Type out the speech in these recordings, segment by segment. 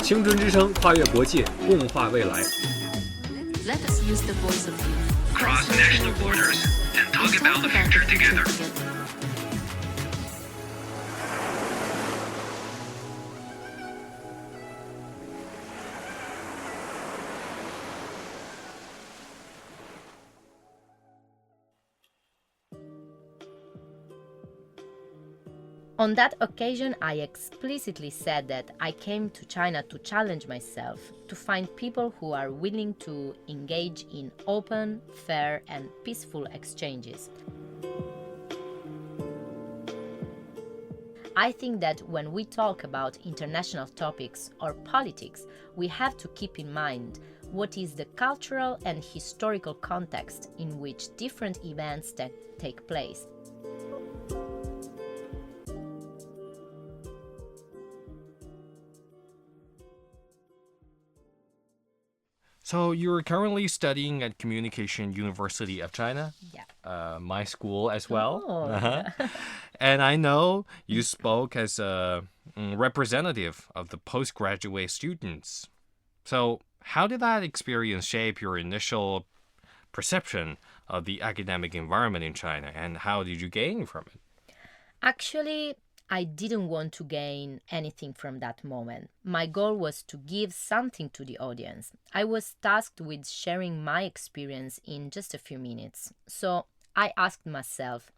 青春之声，跨越国界，共话未来。Let us use the voice of youth. Cross national borders and talk about the future together. On that occasion, I explicitly said that I came to China to challenge myself, to find people who are willing to engage in open, fair, and peaceful exchanges. I think that when we talk about international topics or politics, we have to keep in mind what is the cultural and historical context in which different events take place. So you're currently studying at Communication University of China? Yeah. My school as well. Oh. And I know you spoke as a representative of the postgraduate students. So how did that experience shape your initial perception of the academic environment in China, and how did you gain from it? Actually, I didn't want to gain anything from that moment. My goal was to give something to the audience. I was tasked with sharing my experience in just a few minutes. So I asked myself,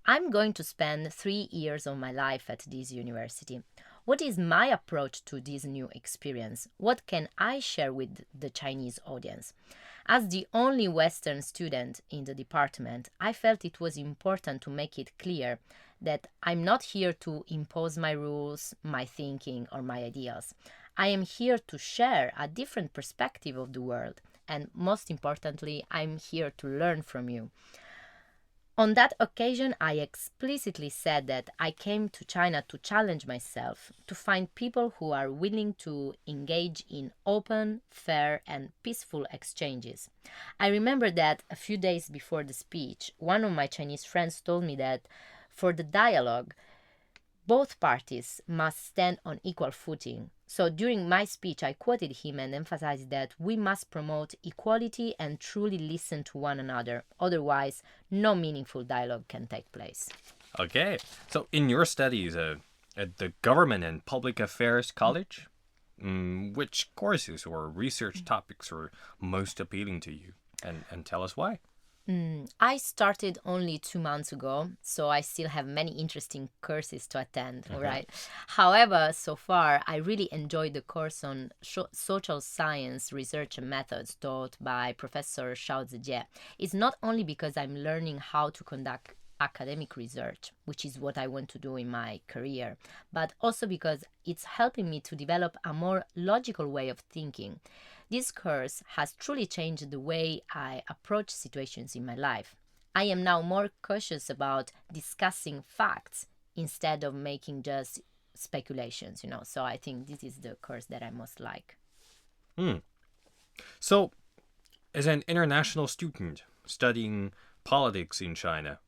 I'm going to spend 3 years of my life at this university. What is my approach to this new experience? What can I share with the Chinese audience? As the only Western student in the department, I felt it was important to make it clear that I'm not here to impose my rules, my thinking, or my ideas. I am here to share a different perspective of the world, and most importantly, I'm here to learn from you. On that occasion, I explicitly said that I came to China to challenge myself, to find people who are willing to engage in open, fair, and peaceful exchanges. I remember that a few days before the speech, one of my Chinese friends told me that for the dialogue, both parties must stand on equal footing. So during my speech, I quoted him and emphasized that we must promote equality and truly listen to one another. Otherwise, no meaningful dialogue can take place. Okay. So in your studies at the Government and Public Affairs College, which courses or research topics were most appealing to you? And tell us why. I started only 2 months ago, so I still have many interesting courses to attend, right? However, so far, I really enjoyed the course on social science research and methods taught by Professor Shao Zijie. It's not only because I'm learning how to conduct academic research, which is what I want to do in my career, but also because it's helping me to develop a more logical way of thinking. This course has truly changed the way I approach situations in my life. I am now more cautious about discussing facts instead of making just speculations, So I think this is the course that I most like. So, as an international student studying politics in China,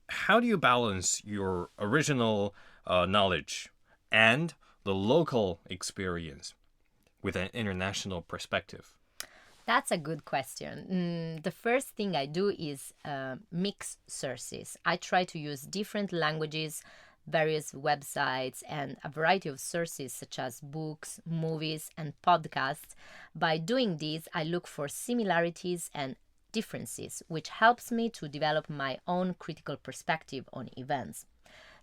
how do you balance your original knowledge and the local experience with an international perspective? That's a good question. The first thing I do is mix sources. I try to use different languages, various websites, and a variety of sources such as books, movies, and podcasts. By doing this, I look for similarities and differences, which helps me to develop my own critical perspective on events.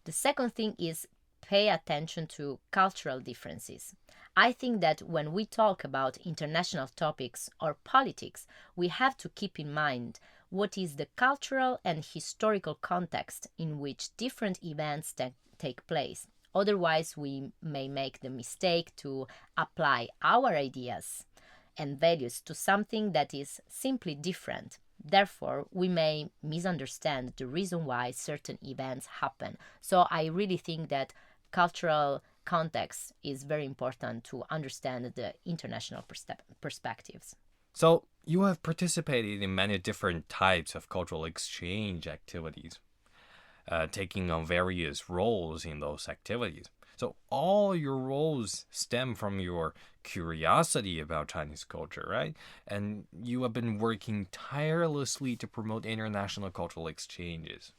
The second thing is pay attention to cultural differences. I think that when we talk about international topics or politics, we have to keep in mind what is the cultural and historical context in which different events take place. Otherwise, we may make the mistake to apply our ideas and values to something that is simply different. Therefore, we may misunderstand the reason why certain events happen. So I really think that cultural context is very important to understand the international perspectives. So you have participated in many different types of cultural exchange activities, taking on various roles in those activities. So So all your roles stem from your curiosity about Chinese culture, right? And you have been working tirelessly to promote international cultural exchanges.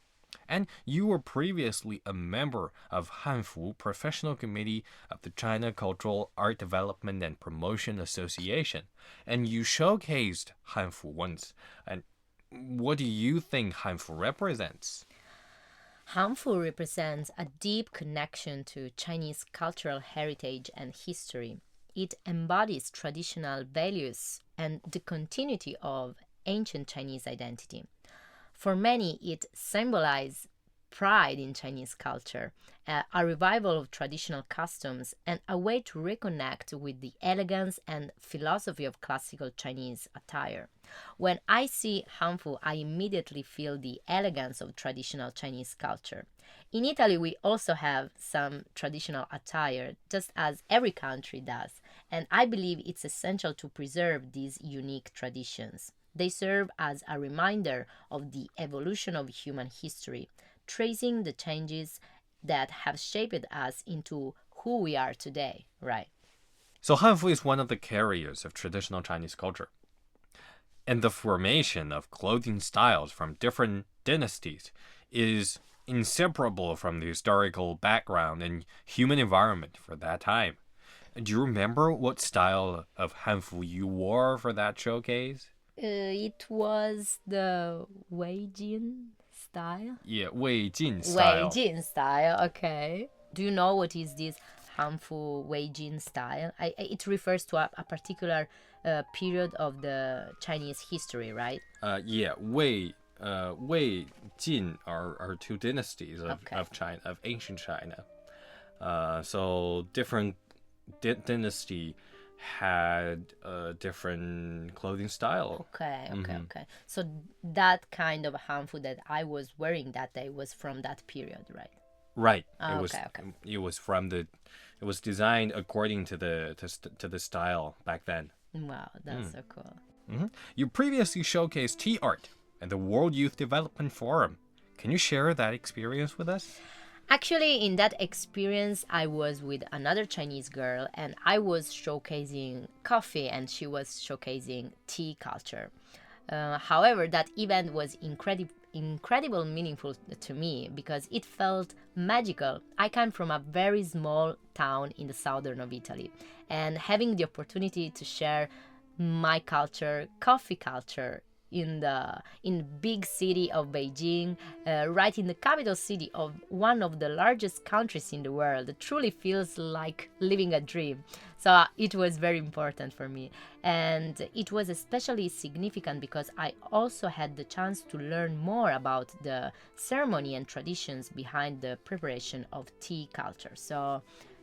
And you were previously a member of Hanfu Professional Committee of the China Cultural Art Development and Promotion Association. And you showcased Hanfu once. And what do you think Hanfu represents? Hanfu represents a deep connection to Chinese cultural heritage and history. It embodies traditional values and the continuity of ancient Chinese identity. For many, it symbolizes pride in Chinese culture, a revival of traditional customs, and a way to reconnect with the elegance and philosophy of classical Chinese attire. When I see Hanfu, I immediately feel the elegance of traditional Chinese culture. In Italy, we also have some traditional attire, just as every country does, and I believe it's essential to preserve these unique traditions. They serve as a reminder of the evolution of human history, tracing the changes that have shaped us into who we are today, right? So Hanfu is one of the carriers of traditional Chinese culture. And the formation of clothing styles from different dynasties is inseparable from the historical background and human environment for that time. Do you remember what style of Hanfu you wore for that showcase? It was the Wei Jin style. Yeah, Wei Jin style. Wei Jin style, okay. Do you know what is this Hanfu Wei Jin style? It refers to a particular period of the Chinese history, right? Yeah, Wei Jin are two dynasties of China, of ancient China. So different dynasty had a different clothing style. Okay. So that kind of Hanfu that I was wearing that day was from that period, right? Right. Okay. It was designed according to the style back then. Wow, that's so cool. You previously showcased tea art at the World Youth Development Forum. Can you share that experience with us? Actually, in that experience, I was with another Chinese girl and I was showcasing coffee and she was showcasing tea culture. However, that event was incredible meaningful to me because it felt magical. I come from a very small town in the southern of Italy, and having the opportunity to share my culture, coffee culture, in big city of Beijing, right in the capital city of one of the largest countries in the world, it truly feels like living a dream. So it was very important for me, and it was especially significant because I also had the chance to learn more about the ceremony and traditions behind the preparation of tea culture. So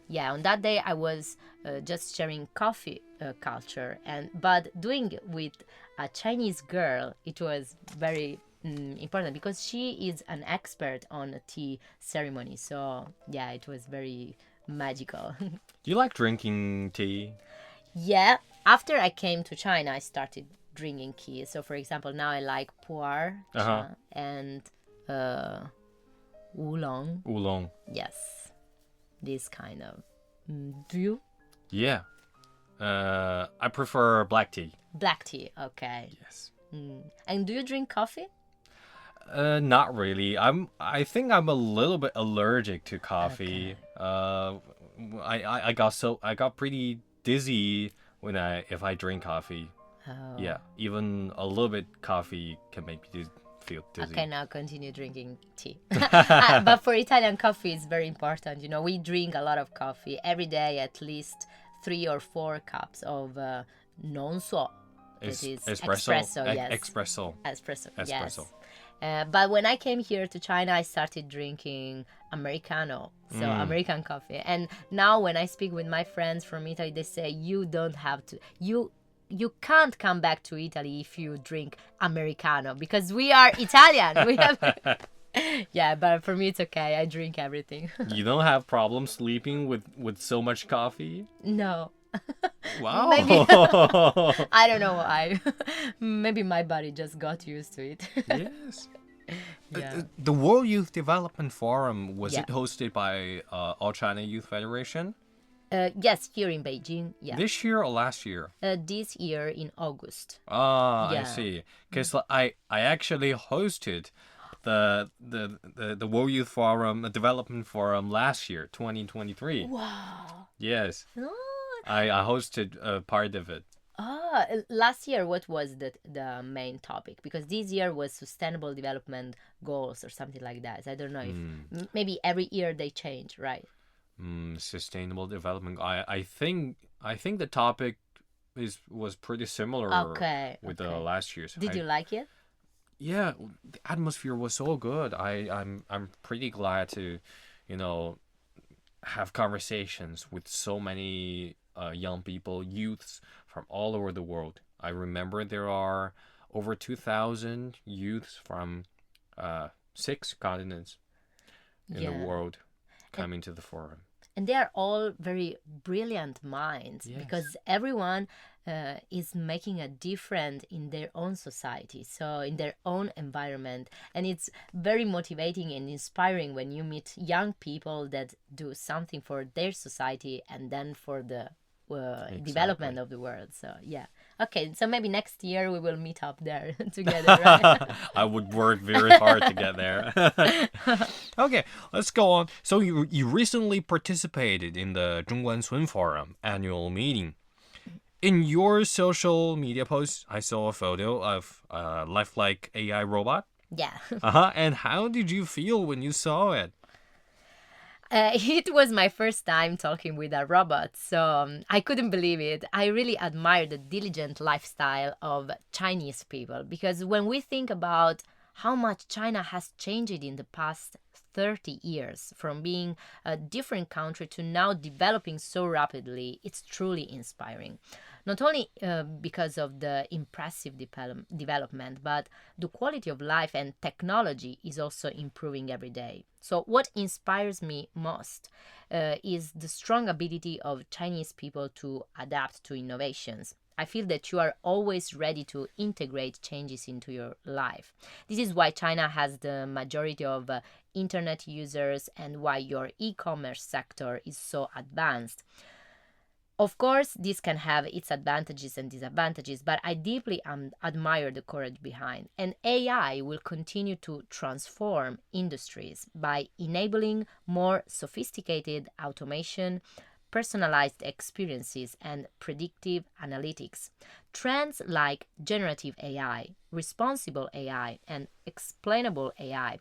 yeah, on that day I was just sharing coffee culture, but doing it with a Chinese girl, it was very important because she is an expert on tea ceremony. So yeah, it was very magical. Do you like drinking tea? Yeah, after I came to China, I started drinking tea. So for example, now I like pu'er and oolong. Oolong. Yes, this kind of. Do you? Yeah. I prefer black tea. Black tea, okay. Yes. And do you drink coffee? Not really. I think I'm a little bit allergic to coffee. Okay. I got pretty dizzy if I drink coffee. Oh. Yeah, even a little bit coffee can make me feel dizzy. Okay, now continue drinking tea. But for Italian coffee, it's very important. You know, we drink a lot of coffee every day, at least 3 or 4 cups of non so. That is espresso, yes. Espresso, yes. But when I came here to China, I started drinking Americano, so American coffee. And now when I speak with my friends from Italy, they say, you don't have to, you can't come back to Italy if you drink Americano because we are Italian. We have, yeah, but for me it's okay. I drink everything. You don't have problems sleeping with so much coffee? No. Wow. Maybe I don't know why. Maybe my body just got used to it. Yes. Yeah. The World Youth Development Forum, was Yeah. it hosted by All China Youth Federation? Yes, here in Beijing. Yeah. This year or last year? This year in August. Ah, I Yeah. see. Because I actually hosted the World Youth Forum, the Development Forum last year, 2023. Wow. Yes, Oh, I hosted a part of it. last year, what was the main topic? Because this year was sustainable development goals or something like that. I don't know if maybe every year they change, right? Sustainable development. I think the topic was pretty similar Okay. with Okay. the last year's. Did you like it? Yeah, the atmosphere was so good. I'm pretty glad to, have conversations with so many young people, youths from all over the world. I remember there are over 2,000 youths from 6 continents in the Yeah. world coming to the forum. And they are all very brilliant minds Yes. because everyone is making a difference in their own society, so in their own environment. And it's very motivating and inspiring when you meet young people that do something for their society and then for the development of the world. So yeah. Okay, so maybe next year we will meet up there together, right? I would work very hard to get there. Okay, let's go on. So you recently participated in the 中关村 Forum annual meeting. In your social media posts, I saw a photo of a lifelike AI robot. Yeah. And how did you feel when you saw it? It was my first time talking with a robot, so I couldn't believe it. I really admire the diligent lifestyle of Chinese people because when we think about how much China has changed in the past 30 years, from being a different country to now developing so rapidly, it's truly inspiring. Not only because of the impressive development, but the quality of life and technology is also improving every day. So what inspires me most is the strong ability of Chinese people to adapt to innovations. I feel that you are always ready to integrate changes into your life. This is why China has the majority of internet users and why your e-commerce sector is so advanced. Of course, this can have its advantages and disadvantages, but I deeply admire the courage behind. And AI will continue to transform industries by enabling more sophisticated automation, personalized experiences, and predictive analytics. Trends like generative AI, responsible AI, and explainable AI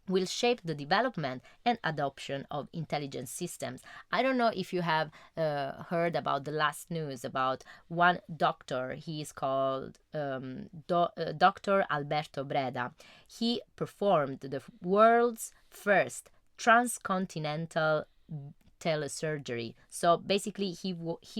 will shape the development and adoption of intelligent systems. I don't know if you have heard about the last news about one doctor. He is called Dr. Alberto Breda. He performed the world's first transcontinental telesurgery. So basically, he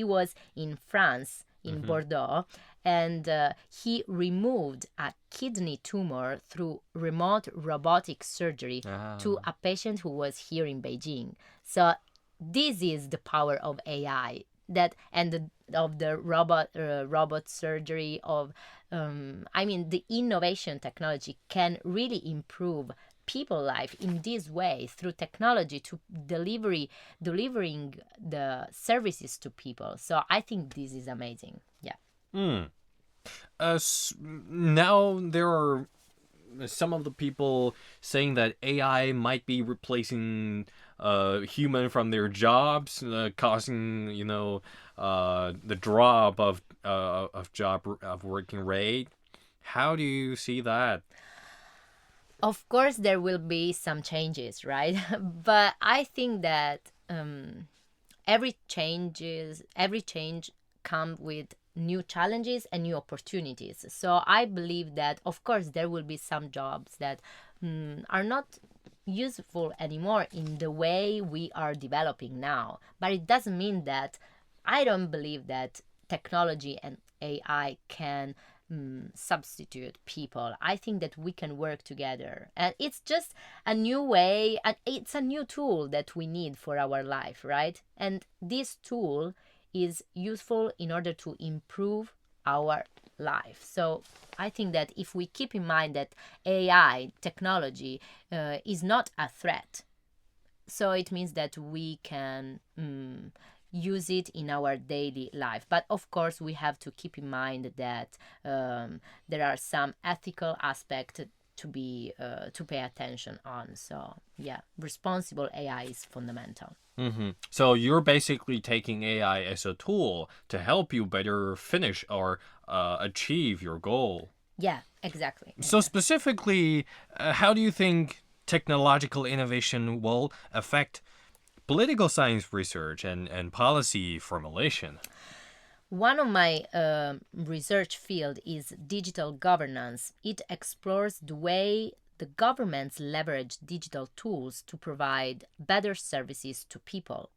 was in France, in Bordeaux, and he removed a kidney tumor through remote robotic surgery to a patient who was here in Beijing. So this is the power of AI of the robot surgery of the innovation technology can really improve people life in this way through technology to delivering the services to people. So I think this is amazing. Yeah. Now there are some of the people saying that AI might be replacing human from their jobs, causing the drop of working rate. How do you see that? Of course, there will be some changes, right? But I think that every change comes with new challenges and new opportunities. So I believe that, of course, there will be some jobs that are not useful anymore in the way we are developing now. But it doesn't mean that I don't believe that technology and AI can substitute people. I think that we can work together, and it's just a new way, and it's a new tool that we need for our life, right? And this tool is useful in order to improve our life. So I think that if we keep in mind that AI technology is not a threat, so it means that we can use it in our daily life. But of course, we have to keep in mind that there are some ethical aspects to pay attention on. So yeah, responsible AI is fundamental. So you're basically taking AI as a tool to help you better finish or achieve your goal. Yeah, exactly. So specifically, how do you think technological innovation will affect political science research and policy formulation? One of my research field is digital governance. It explores the way the governments leverage digital tools to provide better services to people.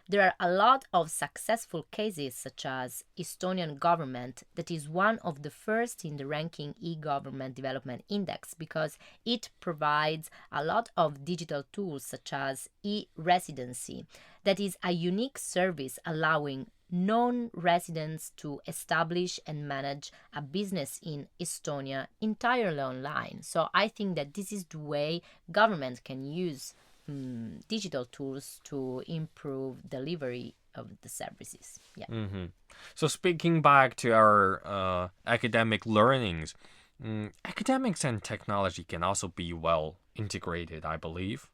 There are a lot of successful cases, such as Estonian government, that is one of the first in the ranking e-government development index because it provides a lot of digital tools such as e-residency, that is a unique service allowing non-residents to establish and manage a business in Estonia entirely online. So I think that this is the way government can use digital tools to improve delivery of the services. Yeah. So speaking back to our academic learnings, academics and technology can also be well integrated, I believe.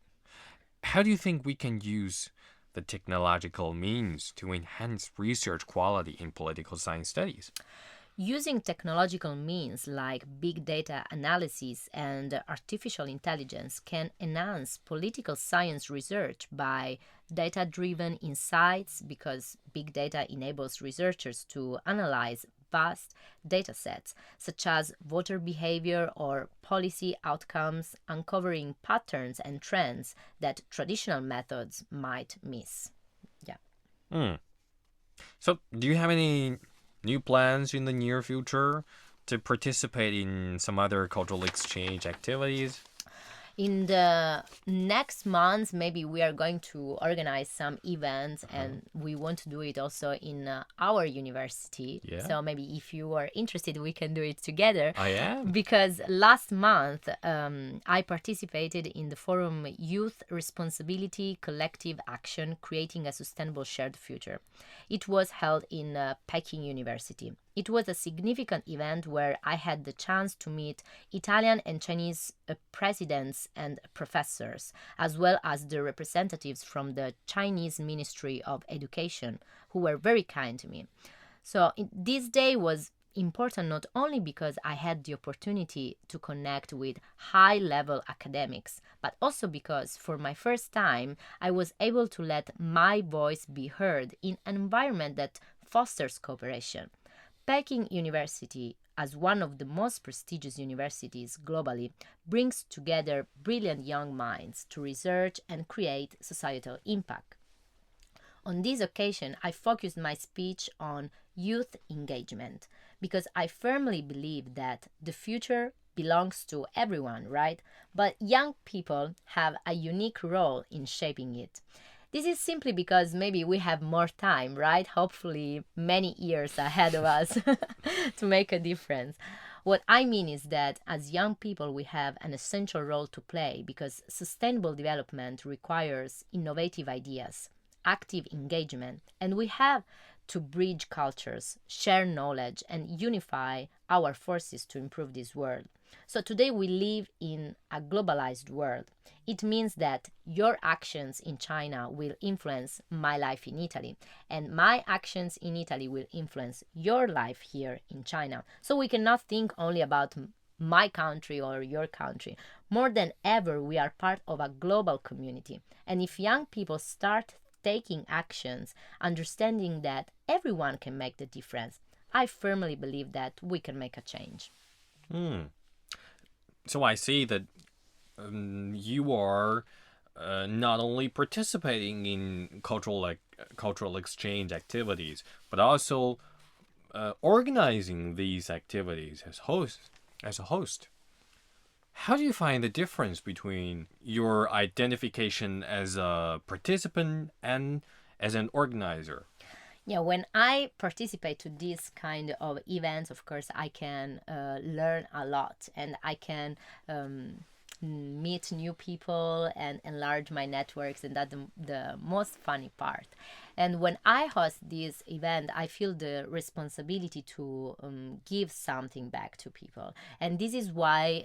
How do you think we can use the technological means to enhance research quality in political science studies? Using technological means like big data analysis and artificial intelligence can enhance political science research by data-driven insights because big data enables researchers to analyze vast data sets such as voter behavior or policy outcomes, uncovering patterns and trends that traditional methods might miss. Yeah. So do you have any new plans in the near future to participate in some other cultural exchange activities? In the next month, maybe we are going to organize some events and we want to do it also in our university. Yeah. So maybe if you are interested, we can do it together. I am. Because last month, I participated in the forum Youth Responsibility Collective Action Creating a Sustainable Shared Future. It was held in Peking University. It was a significant event where I had the chance to meet Italian and Chinese presidents and professors, as well as the representatives from the Chinese Ministry of Education, who were very kind to me. So this day was important not only because I had the opportunity to connect with high-level academics, but also because for my first time, I was able to let my voice be heard in an environment that fosters cooperation. Peking University, as one of the most prestigious universities globally, brings together brilliant young minds to research and create societal impact. On this occasion, I focused my speech on youth engagement because I firmly believe that the future belongs to everyone, right? But young people have a unique role in shaping it. This is simply because maybe we have more time, right? Hopefully many years ahead of us to make a difference. What I mean is that as young people, we have an essential role to play because sustainable development requires innovative ideas, active engagement, and we have to bridge cultures, share knowledge, and unify our forces to improve this world. So today we live in a globalized world. It means that your actions in China will influence my life in Italy, and my actions in Italy will influence your life here in China. So we cannot think only about my country or your country. More than ever, we are part of a global community. And if young people start taking actions, understanding that everyone can make the difference, I firmly believe that we can make a change. So I see that you are not only participating in cultural exchange activities, but also organizing these activities as a host. How do you find the difference between your identification as a participant and as an organizer? Yeah, when I participate to this kind of events, of course, I can learn a lot, and I can meet new people and enlarge my networks, and that's the most funny part. And when I host this event, I feel the responsibility to give something back to people, and this is why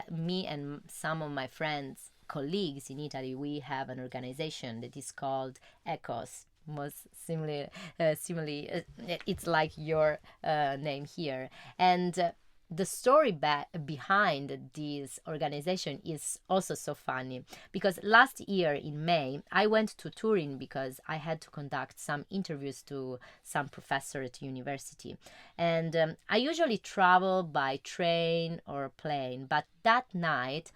me and some of my friends, colleagues in Italy, we have an organization that is called ECOS. Most similarly, it's like your name here. And the story behind this organization is also so funny, because last year in May I went to Turin because I had to conduct some interviews to some professor at university, and I usually travel by train or plane, but that night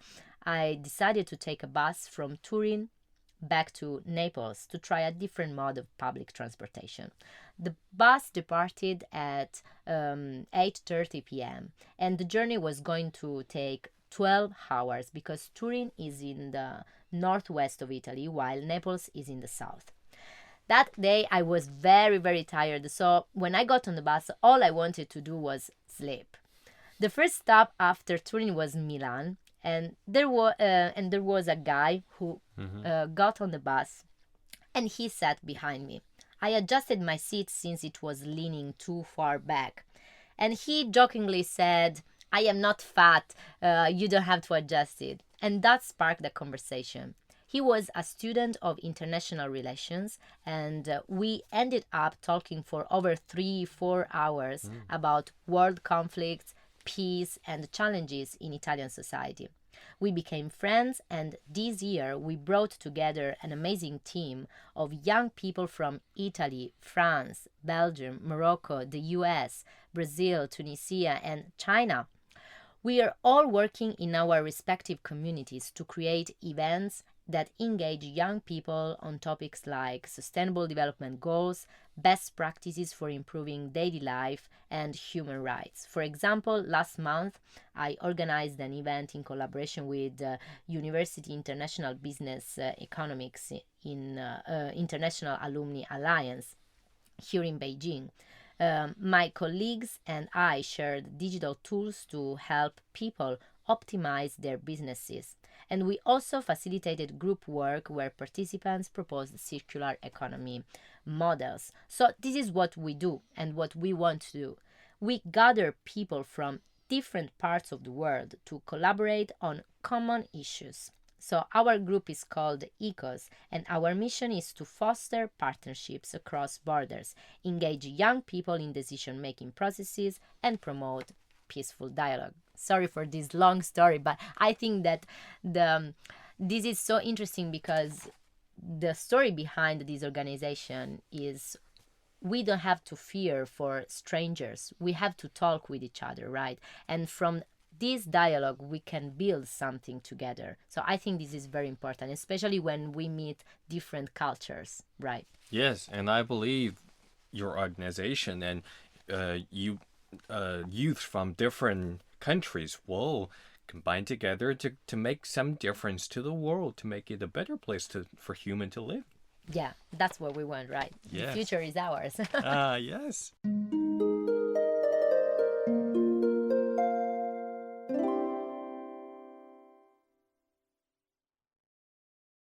I decided to take a bus from Turin back to Naples to try a different mode of public transportation. The bus departed at 8:30 p.m. and the journey was going to take 12 hours because Turin is in the northwest of Italy while Naples is in the south. That day I was very, very tired, so when I got on the bus, all I wanted to do was sleep. The first stop after Turin was Milan, and there was a guy who got on the bus, and he sat behind me. I adjusted my seat since it was leaning too far back, and he jokingly said, "I am not fat. You don't have to adjust it." And that sparked a conversation. He was a student of international relations, and we ended up talking for over 3-4 hours about world conflicts, peace, and challenges in Italian society. We became friends, and this year we brought together an amazing team of young people from Italy, France, Belgium, Morocco, the US, Brazil, Tunisia, and China. We are all working in our respective communities to create events that engage young people on topics like sustainable development goals, best practices for improving daily life, and human rights. For example, last month I organized an event in collaboration with University International Business Economics in International Alumni Alliance here in Beijing. My colleagues and I shared digital tools to help people optimize their businesses. And we also facilitated group work where participants proposed circular economy models. So, this is what we do and what we want to do. We gather people from different parts of the world to collaborate on common issues. So, our group is called ECOS, and our mission is to foster partnerships across borders, engage young people in decision making processes, and promote peaceful dialogue. Sorry for this long story, but I think that this is so interesting because the story behind this organization is we don't have to fear for strangers. We have to talk with each other, right? And from this dialogue, we can build something together. So I think this is very important, especially when we meet different cultures, right? Yes, and I believe your organization and youth from different countries will combine together to make some difference to the world, to make it a better place for human to live. Yeah, that's what we want, right? Yes. The future is ours. Yes.